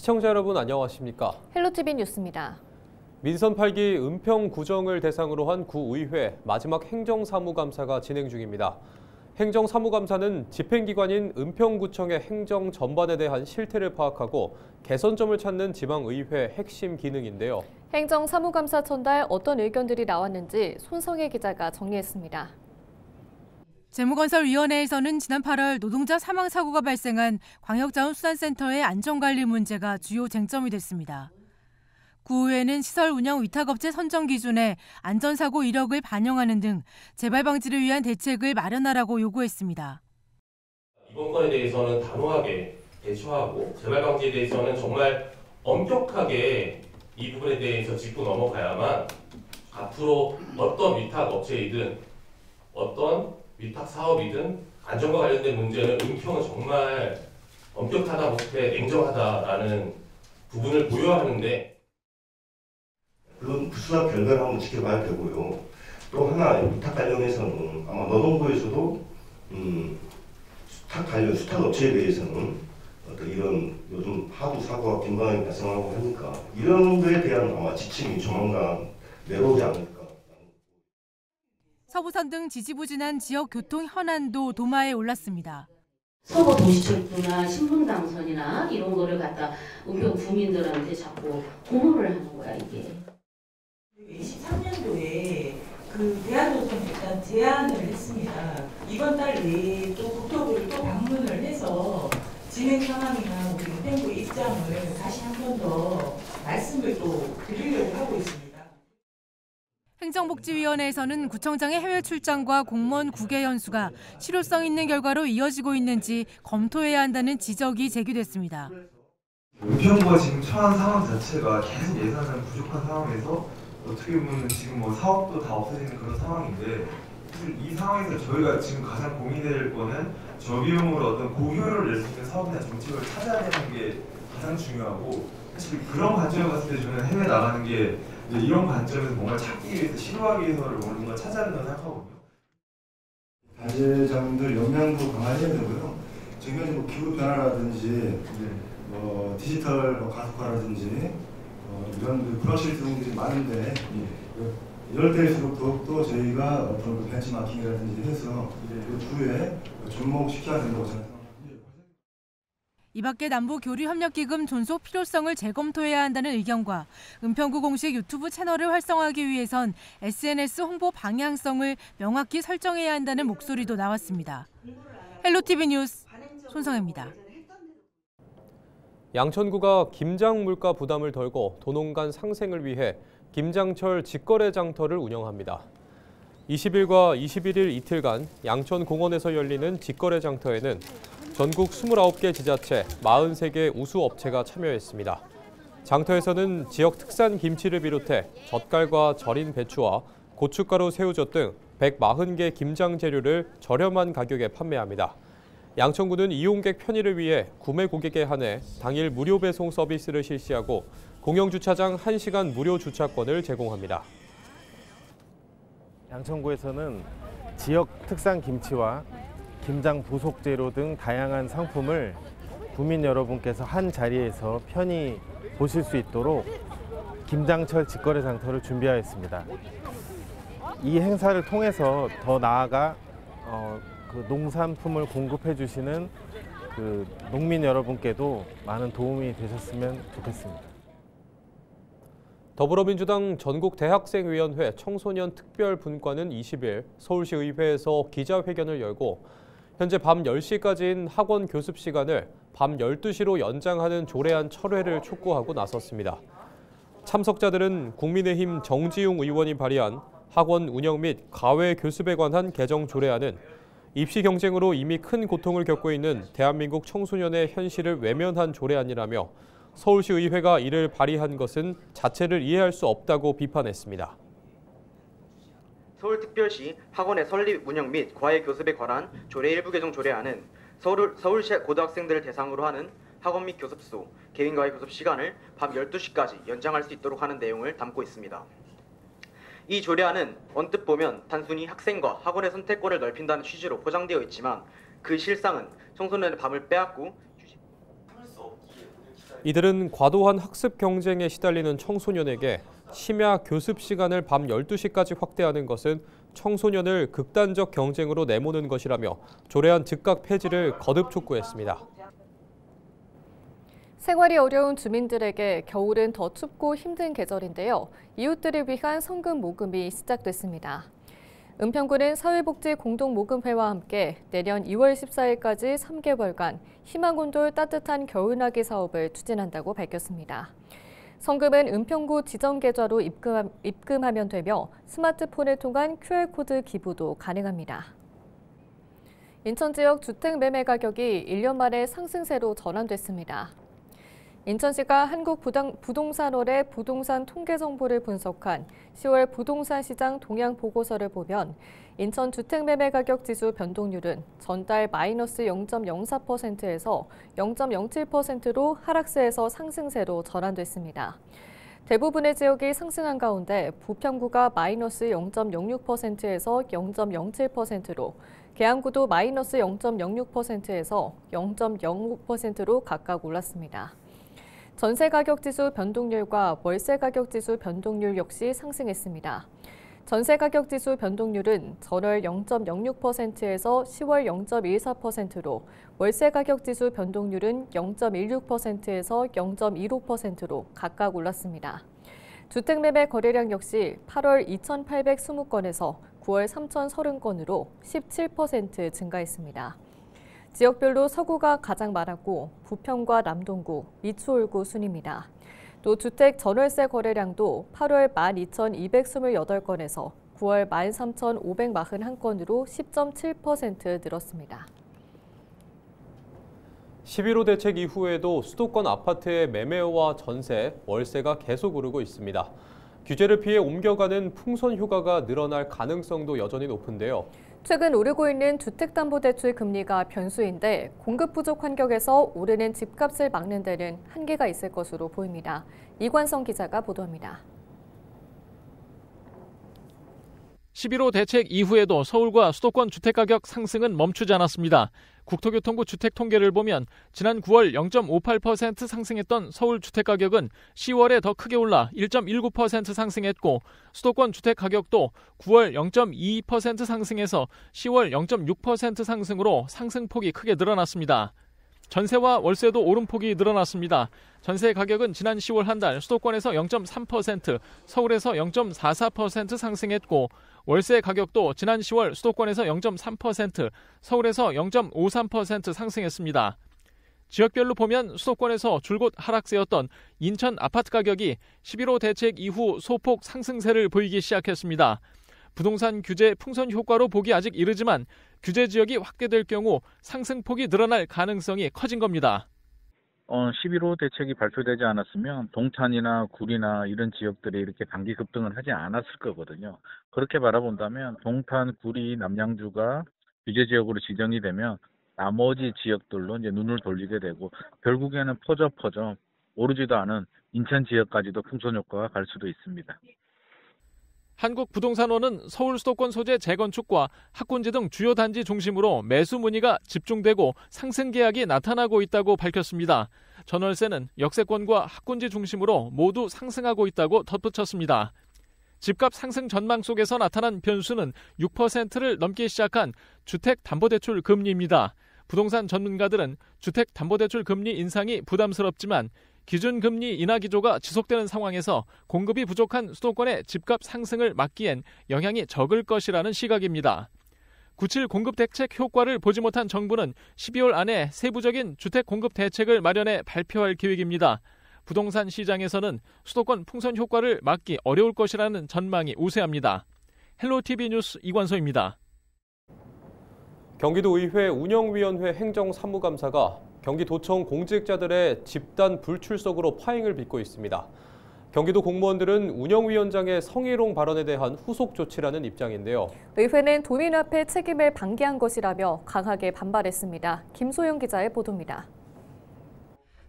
시청자 여러분 안녕하십니까? 헬로티비 뉴스입니다. 민선 8기 은평 구정을 대상으로 한 구의회 마지막 행정사무감사가 진행 중입니다. 행정사무감사는 집행기관인 은평구청의 행정 전반에 대한 실태를 파악하고 개선점을 찾는 지방의회 핵심 기능인데요. 행정사무감사 전달 어떤 의견들이 나왔는지 손성혜 기자가 정리했습니다. 재무건설위원회에서는 지난 8월 노동자 사망 사고가 발생한 광역자원수산센터의 안전관리 문제가 주요 쟁점이 됐습니다. 구의회는 시설 운영 위탁업체 선정 기준에 안전사고 이력을 반영하는 등 재발 방지를 위한 대책을 마련하라고 요구했습니다. 이번 건에 대해서는 단호하게 대처하고 재발 방지에 대해서는 정말 엄격하게 이 부분에 대해서 짚고 넘어가야만 앞으로 어떤 위탁업체이든 어떤 위탁 사업이든 안전과 관련된 문제는 은평은 정말 엄격하다 못해 냉정하다라는 부분을 보여야 하는데 그건 수사 결과를 한번 지켜봐야 되고요. 또 하나 위탁 관련해서는 아마 노동부에서도 수탁 업체에 대해서는 어떤 이런 요즘 하도 사고가 빈번하게 발생하고 하니까 이런 거에 대한 아마 지침이 조만간 내려오지 않을까. 서부선 등 지지부진한 지역 교통 현안도 도마에 올랐습니다. 서부 도시철도나 신분당선이나 이런 거를 갖다 은평 구민들한테 자꾸 공모를 하는 거야 이게. 23년도에 그 대한노선 일단 제안을 했습니다. 이번 달 내에 또 국토부를 또 방문을 해서 진행 상황이나 우리 은평구 입장을 다시 한 번 더 말씀을 또 드리려고 하고 있습니다. 행정복지위원회에서는 구청장의 해외 출장과 공무원 국외 연수가 실효성 있는 결과로 이어지고 있는지 검토해야 한다는 지적이 제기됐습니다. 은평구가 지금 처한 상황 자체가 계속 예산은 부족한 상황에서 어떻게 보면 지금 사업도 다 없어지는 그런 상황인데 사실 이 상황에서 저희가 지금 가장 고민될 거는 저비용으로 어떤 고효율을 낼 수 있는 사업이나 정책을 찾아야 되는 게 가장 중요하고 사실 그런 관점에 봤을 때 저는 해외 나가는 게 이런 관점에서 뭔가 찾기 위해서 시도하기 위해서를 뭔가 찾아야 된다고 생각하거든요. 단체장들 역량도 강화해야 되고요. 지금 기후 변화라든지 디지털 가속화라든지 이런 브러쉬 등들이 많은데 이럴 때일수록 더욱더 저희가 어떤 벤치마킹이라든지 해서 그 주에 접목시켜야 된다고 생각합니다. 이 밖에 남부교류협력기금 존속 필요성을 재검토해야 한다는 의견과 은평구 공식 유튜브 채널을 활성화하기 위해선 SNS 홍보 방향성을 명확히 설정해야 한다는 목소리도 나왔습니다. 헬로티비 뉴스 손성혜입니다. 양천구가 김장 물가 부담을 덜고 도농간 상생을 위해 김장철 직거래 장터를 운영합니다. 20일과 21일 이틀간 양천공원에서 열리는 직거래 장터에는 전국 29개 지자체 43개 우수업체가 참여했습니다. 장터에서는 지역 특산 김치를 비롯해 젓갈과 절인 배추와 고춧가루, 새우젓 등 140개 김장 재료를 저렴한 가격에 판매합니다. 양천구는 이용객 편의를 위해 구매 고객에 한해 당일 무료 배송 서비스를 실시하고 공영주차장 1시간 무료 주차권을 제공합니다. 양천구에서는 지역 특산 김치와 김장 부속 재료 등 다양한 상품을 구민 여러분께서 한 자리에서 편히 보실 수 있도록 김장철 직거래 장터를 준비하였습니다. 이 행사를 통해서 더 나아가 그 농산품을 공급해 주시는 그 농민 여러분께도 많은 도움이 되셨으면 좋겠습니다. 더불어민주당 전국대학생위원회 청소년 특별분과는 20일 서울시 의회에서 기자회견을 열고 현재 밤 10시까지인 학원 교습 시간을 밤 12시로 연장하는 조례안 철회를 촉구하고 나섰습니다. 참석자들은 국민의힘 정지용 의원이 발의한 학원 운영 및 과외 교습에 관한 개정 조례안은 입시 경쟁으로 이미 큰 고통을 겪고 있는 대한민국 청소년의 현실을 외면한 조례안이라며 서울시 의회가 이를 발의한 것은 자체를 이해할 수 없다고 비판했습니다. 서울특별시 학원의 설립, 운영 및 과외 교습에 관한 조례 일부 개정 조례안은 서울시 고등학생들을 대상으로 하는 학원 및 교습소, 개인 과외 교습 시간을 밤 12시까지 연장할 수 있도록 하는 내용을 담고 있습니다. 이 조례안은 언뜻 보면 단순히 학생과 학원의 선택권을 넓힌다는 취지로 포장되어 있지만 그 실상은 청소년의 밤을 빼앗고 이들은 과도한 학습 경쟁에 시달리는 청소년에게 심야 교습 시간을 밤 12시까지 확대하는 것은 청소년을 극단적 경쟁으로 내모는 것이라며 조례안 즉각 폐지를 거듭 촉구했습니다. 생활이 어려운 주민들에게 겨울은 더 춥고 힘든 계절인데요. 이웃들을 위한 성금 모금이 시작됐습니다. 은평구는 사회복지공동모금회와 함께 내년 2월 14일까지 3개월간 희망온돌 따뜻한 겨울나기 사업을 추진한다고 밝혔습니다. 성금은 은평구 지정계좌로 입금하면 되며 스마트폰을 통한 QR코드 기부도 가능합니다. 인천 지역 주택 매매 가격이 1년 만에 상승세로 전환됐습니다. 인천시가 한국부동산원의 부동산 통계 정보를 분석한 10월 부동산 시장 동향 보고서를 보면 인천 주택매매가격 지수 변동률은 전달 마이너스 0.04%에서 0.07%로 하락세에서 상승세로 전환됐습니다. 대부분의 지역이 상승한 가운데 부평구가 마이너스 0.06%에서 0.07%로 계양구도 마이너스 0.06%에서 0.05%로 각각 올랐습니다. 전세가격지수 변동률과 월세가격지수 변동률 역시 상승했습니다. 전세가격지수 변동률은 전월 0.06%에서 10월 0.14%로 월세가격지수 변동률은 0.16%에서 0.15%로 각각 올랐습니다. 주택매매 거래량 역시 8월 2,820건에서 9월 3,030건으로 17% 증가했습니다. 지역별로 서구가 가장 많았고 부평과 남동구, 미추홀구 순입니다. 또 주택 전월세 거래량도 8월 12,228건에서 9월 13,541건으로 10.7% 늘었습니다. 11호 대책 이후에도 수도권 아파트의 매매와 전세, 월세가 계속 오르고 있습니다. 규제를 피해 옮겨가는 풍선 효과가 늘어날 가능성도 여전히 높은데요. 최근 오르고 있는 주택담보대출 금리가 변수인데 공급 부족 환경에서 오르는 집값을 막는 데는 한계가 있을 것으로 보입니다. 이관성 기자가 보도합니다. 11호 대책 이후에도 서울과 수도권 주택가격 상승은 멈추지 않았습니다. 국토교통부 주택통계를 보면 지난 9월 0.58% 상승했던 서울 주택가격은 10월에 더 크게 올라 1.19% 상승했고 수도권 주택가격도 9월 0.22% 상승해서 10월 0.6% 상승으로 상승폭이 크게 늘어났습니다. 전세와 월세도 오름폭이 늘어났습니다. 전세 가격은 지난 10월 한 달 수도권에서 0.3%, 서울에서 0.44% 상승했고 월세 가격도 지난 10월 수도권에서 0.3%, 서울에서 0.53% 상승했습니다. 지역별로 보면 수도권에서 줄곧 하락세였던 인천 아파트 가격이 11호 대책 이후 소폭 상승세를 보이기 시작했습니다. 부동산 규제 풍선 효과로 보기 아직 이르지만 규제 지역이 확대될 경우 상승폭이 늘어날 가능성이 커진 겁니다. 11호 대책이 발표되지 않았으면 동탄이나 구리나 이런 지역들이 이렇게 단기 급등을 하지 않았을 거거든요. 그렇게 바라본다면 동탄, 구리, 남양주가 규제 지역으로 지정이 되면 나머지 지역들로 이제 눈을 돌리게 되고 결국에는 퍼져 오르지도 않은 인천 지역까지도 풍선 효과가 갈 수도 있습니다. 한국부동산원은 서울 수도권 소재 재건축과 학군지 등 주요 단지 중심으로 매수 문의가 집중되고 상승 계약이 나타나고 있다고 밝혔습니다. 전월세는 역세권과 학군지 중심으로 모두 상승하고 있다고 덧붙였습니다. 집값 상승 전망 속에서 나타난 변수는 6%를 넘기 시작한 주택담보대출 금리입니다. 부동산 전문가들은 주택담보대출 금리 인상이 부담스럽지만 기준금리 인하 기조가 지속되는 상황에서 공급이 부족한 수도권의 집값 상승을 막기엔 영향이 적을 것이라는 시각입니다. 9.7 공급 대책 효과를 보지 못한 정부는 12월 안에 세부적인 주택 공급 대책을 마련해 발표할 계획입니다. 부동산 시장에서는 수도권 풍선 효과를 막기 어려울 것이라는 전망이 우세합니다. 헬로티비 뉴스 이관소입니다. 경기도의회 운영위원회 행정사무감사가 경기도청 공직자들의 집단 불출석으로 파행을 빚고 있습니다. 경기도 공무원들은 운영위원장의 성희롱 발언에 대한 후속 조치라는 입장인데요. 의회는 도민 앞에 책임을 방기한 것이라며 강하게 반발했습니다. 김소영 기자의 보도입니다.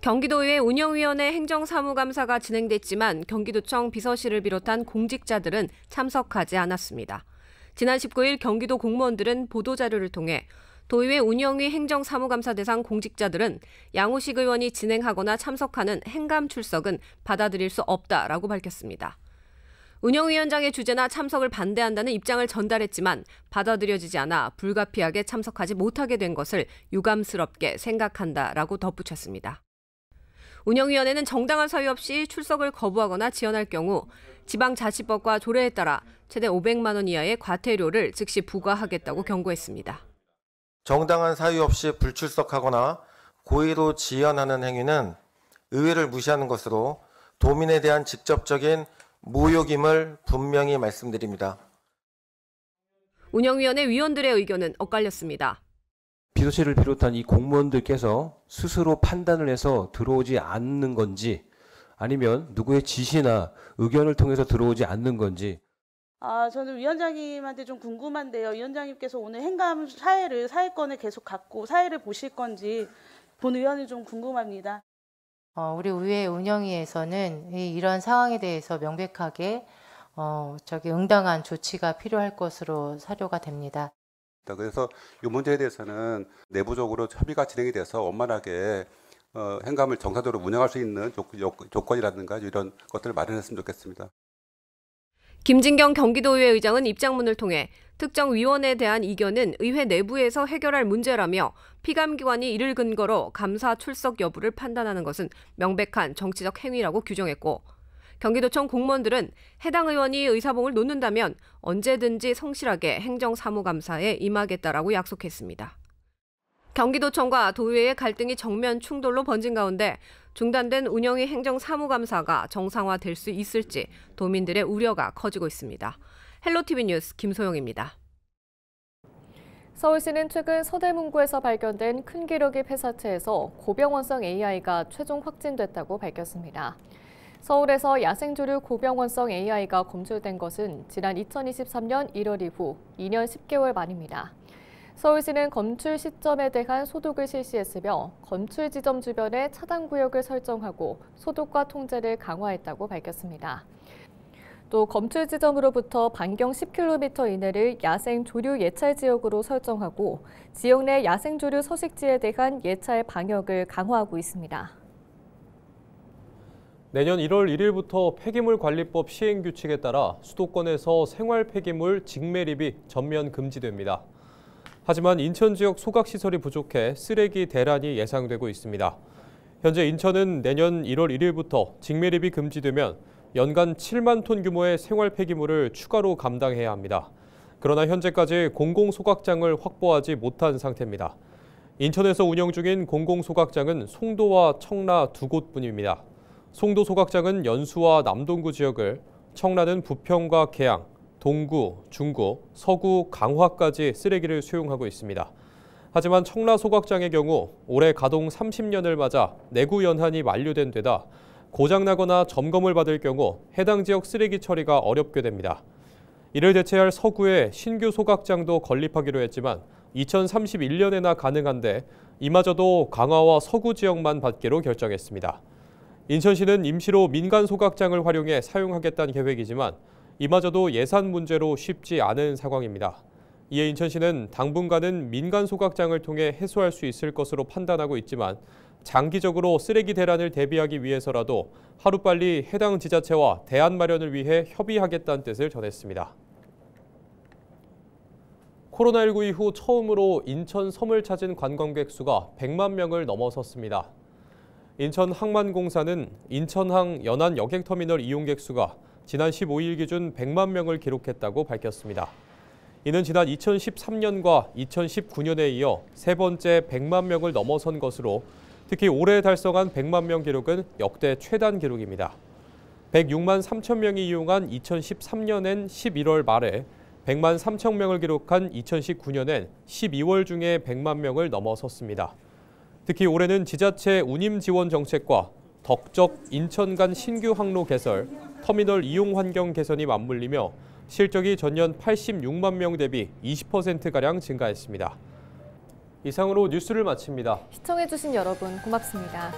경기도의회 운영위원회 행정사무감사가 진행됐지만 경기도청 비서실을 비롯한 공직자들은 참석하지 않았습니다. 지난 19일 경기도 공무원들은 보도자료를 통해 도의회 운영위 행정사무감사 대상 공직자들은 양호식 의원이 진행하거나 참석하는 행감 출석은 받아들일 수 없다라고 밝혔습니다. 운영위원장의 주재나 참석을 반대한다는 입장을 전달했지만 받아들여지지 않아 불가피하게 참석하지 못하게 된 것을 유감스럽게 생각한다라고 덧붙였습니다. 운영위원회는 정당한 사유 없이 출석을 거부하거나 지연할 경우 지방자치법과 조례에 따라 최대 500만 원 이하의 과태료를 즉시 부과하겠다고 경고했습니다. 정당한 사유 없이 불출석하거나 고의로 지연하는 행위는 의회를 무시하는 것으로 도민에 대한 직접적인 모욕임을 분명히 말씀드립니다. 운영위원회 위원들의 의견은 엇갈렸습니다. 비서실을 비롯한 이 공무원들께서 스스로 판단을 해서 들어오지 않는 건지 아니면 누구의 지시나 의견을 통해서 들어오지 않는 건지. 저는 위원장님한테 좀 궁금한데요. 위원장님께서 오늘 행감 사회권을 계속 갖고 사회를 보실 건지 본 의원이 좀 궁금합니다. 우리 의회 운영위에서는 이런 상황에 대해서 명백하게 응당한 조치가 필요할 것으로 사료가 됩니다. 그래서 이 문제에 대해서는 내부적으로 협의가 진행이 돼서 원만하게 행감을 정상적으로 운영할 수 있는 조건이라든가 이런 것들을 마련했으면 좋겠습니다. 김진경 경기도의회 의장은 입장문을 통해 특정 위원에 대한 이견은 의회 내부에서 해결할 문제라며 피감기관이 이를 근거로 감사 출석 여부를 판단하는 것은 명백한 정치적 행위라고 규정했고, 경기도청 공무원들은 해당 의원이 의사봉을 놓는다면 언제든지 성실하게 행정사무감사에 임하겠다라고 약속했습니다. 경기도청과 도의회의 갈등이 정면 충돌로 번진 가운데 중단된 운영위 행정사무감사가 정상화될 수 있을지 도민들의 우려가 커지고 있습니다. 헬로티비 뉴스 김소영입니다. 서울시는 최근 서대문구에서 발견된 큰 기러기 폐사체에서 고병원성 AI가 최종 확진됐다고 밝혔습니다. 서울에서 야생조류 고병원성 AI가 검출된 것은 지난 2023년 1월 이후 2년 10개월 만입니다. 서울시는 검출 시점에 대한 소독을 실시했으며 검출 지점 주변에 차단구역을 설정하고 소독과 통제를 강화했다고 밝혔습니다. 또 검출 지점으로부터 반경 10km 이내를 야생조류 예찰 지역으로 설정하고 지역 내 야생조류 서식지에 대한 예찰 방역을 강화하고 있습니다. 내년 1월 1일부터 폐기물관리법 시행규칙에 따라 수도권에서 생활 폐기물 직매립이 전면 금지됩니다. 하지만 인천 지역 소각시설이 부족해 쓰레기 대란이 예상되고 있습니다. 현재 인천은 내년 1월 1일부터 직매립이 금지되면 연간 7만 톤 규모의 생활 폐기물을 추가로 감당해야 합니다. 그러나 현재까지 공공소각장을 확보하지 못한 상태입니다. 인천에서 운영 중인 공공소각장은 송도와 청라 두 곳뿐입니다. 송도 소각장은 연수와 남동구 지역을, 청라는 부평과 계양, 동구, 중구, 서구, 강화까지 쓰레기를 수용하고 있습니다. 하지만 청라 소각장의 경우 올해 가동 30년을 맞아 내구 연한이 만료된 데다 고장나거나 점검을 받을 경우 해당 지역 쓰레기 처리가 어렵게 됩니다. 이를 대체할 서구에 신규 소각장도 건립하기로 했지만 2031년에나 가능한데 이마저도 강화와 서구 지역만 받기로 결정했습니다. 인천시는 임시로 민간 소각장을 활용해 사용하겠다는 계획이지만 이마저도 예산 문제로 쉽지 않은 상황입니다. 이에 인천시는 당분간은 민간 소각장을 통해 해소할 수 있을 것으로 판단하고 있지만 장기적으로 쓰레기 대란을 대비하기 위해서라도 하루빨리 해당 지자체와 대안 마련을 위해 협의하겠다는 뜻을 전했습니다. 코로나19 이후 처음으로 인천 섬을 찾은 관광객 수가 100만 명을 넘어섰습니다. 인천항만공사는 인천항 연안 여객터미널 이용객 수가 지난 15일 기준 100만 명을 기록했다고 밝혔습니다. 이는 지난 2013년과 2019년에 이어 세 번째 100만 명을 넘어선 것으로 특히 올해 달성한 100만 명 기록은 역대 최단 기록입니다. 106만 3천 명이 이용한 2013년엔 11월 말에 100만 3천 명을 기록한 2019년엔 12월 중에 100만 명을 넘어섰습니다. 특히 올해는 지자체 운임 지원 정책과 덕적 인천 간 신규 항로 개설, 터미널 이용 환경 개선이 맞물리며 실적이 전년 86만 명 대비 20%가량 증가했습니다. 이상으로 뉴스를 마칩니다. 시청해주신 여러분 고맙습니다.